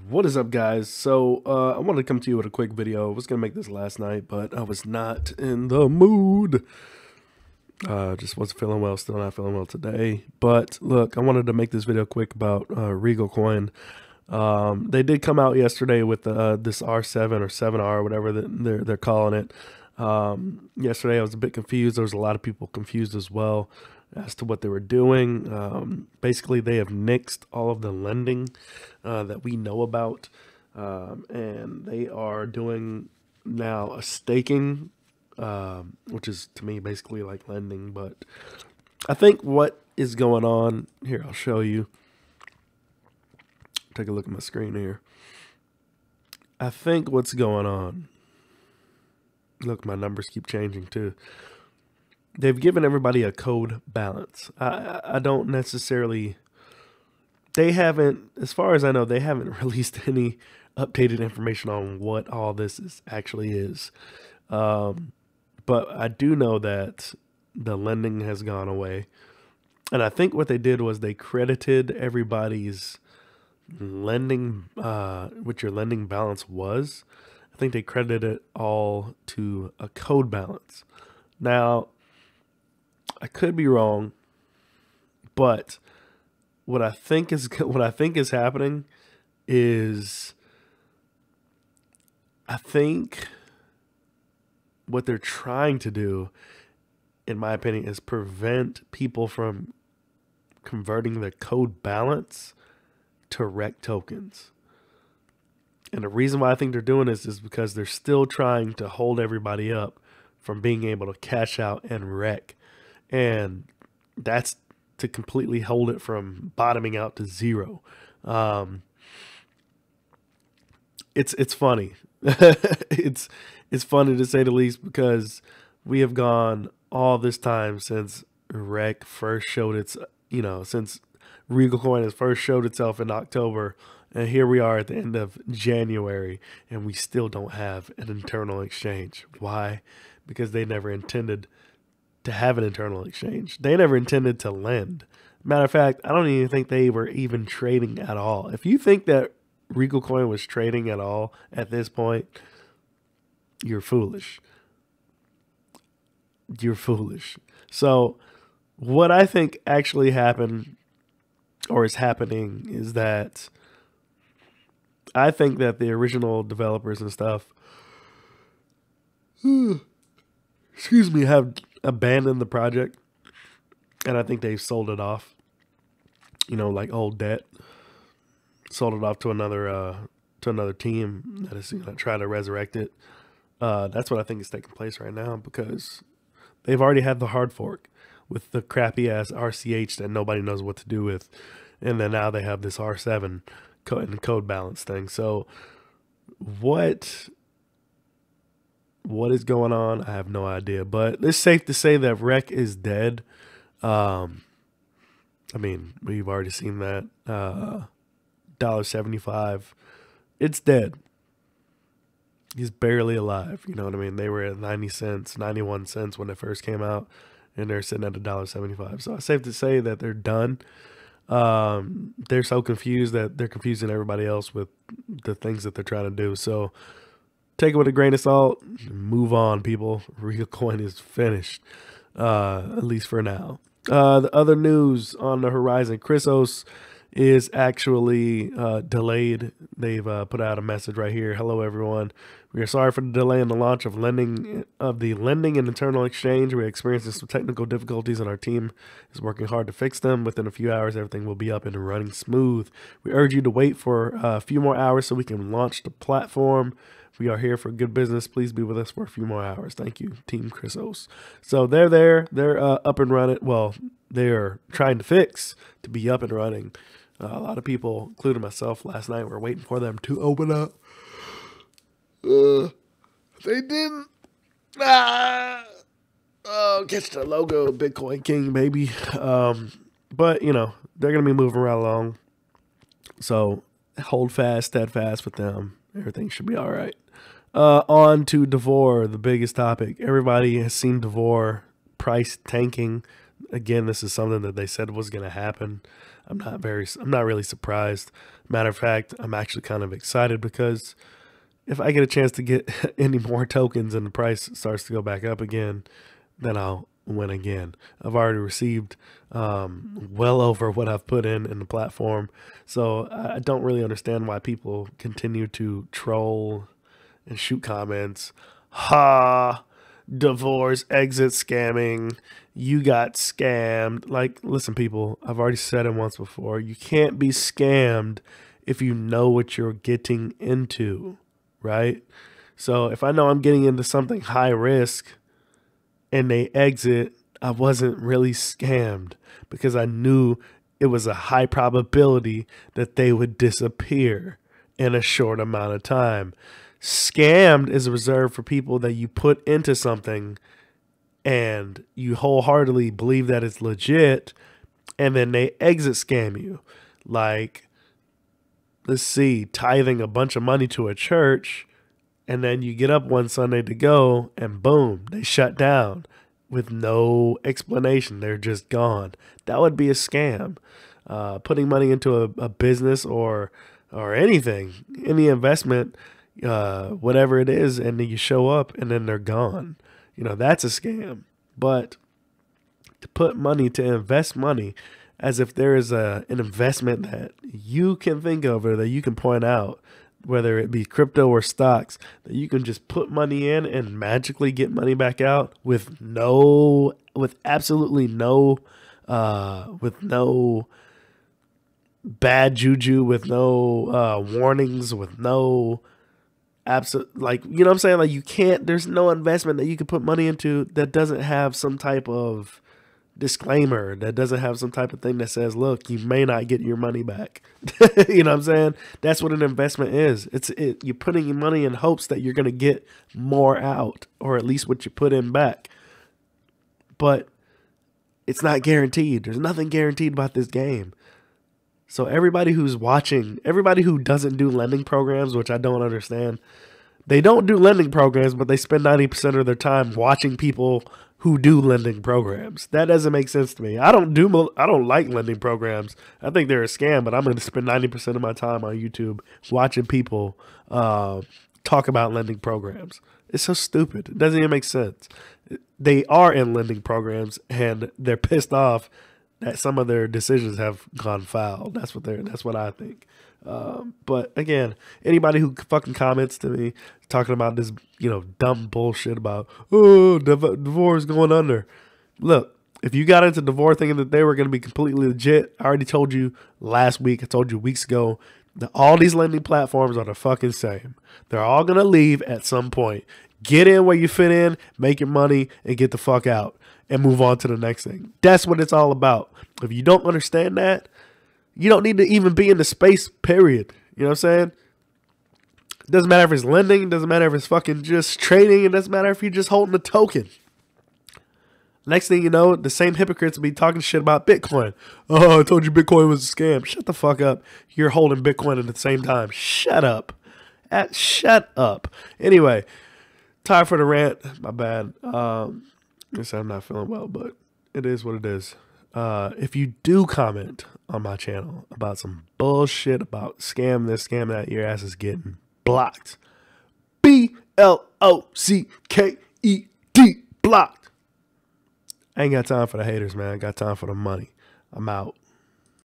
What is up, guys? So I wanted to come to you with a quick video. I was gonna make this last night, but I was not in the mood. Just wasn't feeling well. Still not feeling well today. But look, I wanted to make this video quick about Regal Coin. They did come out yesterday with this R7 or 7R, whatever they're calling it. Yesterday I was a bit confused. There was a lot of people confused as well as to what they were doing. Basically, they have nixed all of the lending that we know about, and they are doing now a staking, which is to me basically like lending. But I think what is going on here, I'll show you. Take a look at my screen here. I think what's going on, look, my numbers keep changing too. They've given everybody a code balance. I don't necessarily, they haven't, as far as I know, they haven't released any updated information on what all this actually is. But I do know that the lending has gone away. And I think what they did was they credited everybody's lending, what your lending balance was. I think they credited it all to a code balance. Now, I could be wrong, but what I think is happening is, I think what they're trying to do, in my opinion, is prevent people from converting the code balance to REC tokens. And the reason why I think they're doing this is because they're still trying to hold everybody up from being able to cash out and REC. And that's to completely hold it from bottoming out to zero. It's funny. it's funny to say the least, because we have gone all this time since REC first showed its, since Regal Coin has first showed itself in October, and here we are at the end of January, and we still don't have an internal exchange. Why? Because they never intended to have an internal exchange. They never intended to lend. Matter of fact, I don't even think they were even trading at all. If you think that Regal Coin was trading at all at this point, you're foolish. You're foolish. So what I think actually happened, or is happening, is that I think that the original developers and stuff, excuse me, have abandoned the project, and I think they've sold it off. Like old debt, sold it off to another team that is going to try to resurrect it. That's what I think is taking place right now, because they've already had the hard fork with the crappy ass RCH that nobody knows what to do with, and then now they have this R7 code balance thing. So what is going on? I have no idea, but it's safe to say that REC is dead. I mean, we've already seen that. $1.75, it's dead. He's barely alive. You know what I mean? They were at 90 cents, 91 cents when it first came out, and they're sitting at $1.75. So it's safe to say that they're done. They're so confused that they're confusing everybody else with the things that they're trying to do. So take it with a grain of salt. Move on, people. Real Coin is finished, at least for now. The other news on the horizon, CHRYSOS is actually delayed. They've put out a message right here. Hello, everyone. We are sorry for the delay in the launch of the lending and internal exchange. We're experiencing some technical difficulties, and our team is working hard to fix them. Within a few hours, everything will be up and running smooth. We urge you to wait for a few more hours so we can launch the platform. We are here for good business. Please be with us for a few more hours. Thank you, Team CHRYSOS. So they're there. They're up and running. Well, they're trying to fix to be up and running. A lot of people, including myself, last night were waiting for them to open up. They didn't. Catch the logo, Bitcoin King, baby. But, they're going to be moving right along. So hold fast, steadfast with them. Everything should be all right. On to Devore, the biggest topic. Everybody has seen Devore price tanking. Again, this is something that they said was going to happen. I'm not really surprised. Matter of fact, I'm actually kind of excited because if I get a chance to get any more tokens and the price starts to go back up again, then I'll win again. I've already received well over what I've put in the platform. So I don't really understand why people continue to troll and shoot comments. Ha! Divorce, exit scamming. You got scammed. Like, listen, people, I've already said it once before. You can't be scammed if you know what you're getting into, right? So if I know I'm getting into something high risk and they exit, I wasn't really scammed because I knew it was a high probability that they would disappear in a short amount of time. Scammed is reserved for people that you put into something and you wholeheartedly believe that it's legit, and then they exit scam you. Like, let's see, tithing a bunch of money to a church, and then you get up one Sunday to go, and boom, they shut down with no explanation. They're just gone. That would be a scam. Putting money into a business or anything, any investment, whatever it is, and then you show up and then they're gone. That's a scam. But to put money, to invest money, as if there is an investment that you can think of or that you can point out, whether it be crypto or stocks, that you can just put money in and magically get money back out with absolutely no bad juju, with no warnings, with no absolute, like, you know what I'm saying? Like, you can't, there's no investment that you can put money into that doesn't have some type of disclaimer, that doesn't have some type of thing that says, look, you may not get your money back. You know what I'm saying? That's what an investment is. You're putting your money in hopes that you're going to get more out, or at least what you put in back. But it's not guaranteed. There's nothing guaranteed about this game. So everybody who's watching, everybody who doesn't do lending programs, which I don't understand, they don't do lending programs, but they spend 90% of their time watching people who do lending programs. That doesn't make sense to me. I don't like lending programs. I think they're a scam, but I'm going to spend 90% of my time on YouTube watching people talk about lending programs. It's so stupid. It doesn't even make sense. They are in lending programs and they're pissed off that some of their decisions have gone foul. That's what I think. But again, anybody who fucking comments to me talking about this, dumb bullshit about, divorce going under. Look, if you got into divorce thinking that they were going to be completely legit, I already told you last week, I told you weeks ago, that all these lending platforms are the fucking same. They're all going to leave at some point. Get in where you fit in, make your money, and get the fuck out and move on to the next thing. That's what it's all about. If you don't understand that, you don't need to even be in the space, period. You know what I'm saying? It doesn't matter if it's lending. It doesn't matter if it's fucking just trading. It doesn't matter if you're just holding a token. Next thing you know, the same hypocrites will be talking shit about Bitcoin. Oh, I told you Bitcoin was a scam. Shut the fuck up. You're holding Bitcoin at the same time. Shut up. Shut up. Anyway, time for the rant. My bad. Guess I'm not feeling well, but it is what it is. If you do comment on my channel about some bullshit about scam this, scam that, your ass is getting blocked. BLOCKED. Blocked. I ain't got time for the haters, man. I got time for the money. I'm out.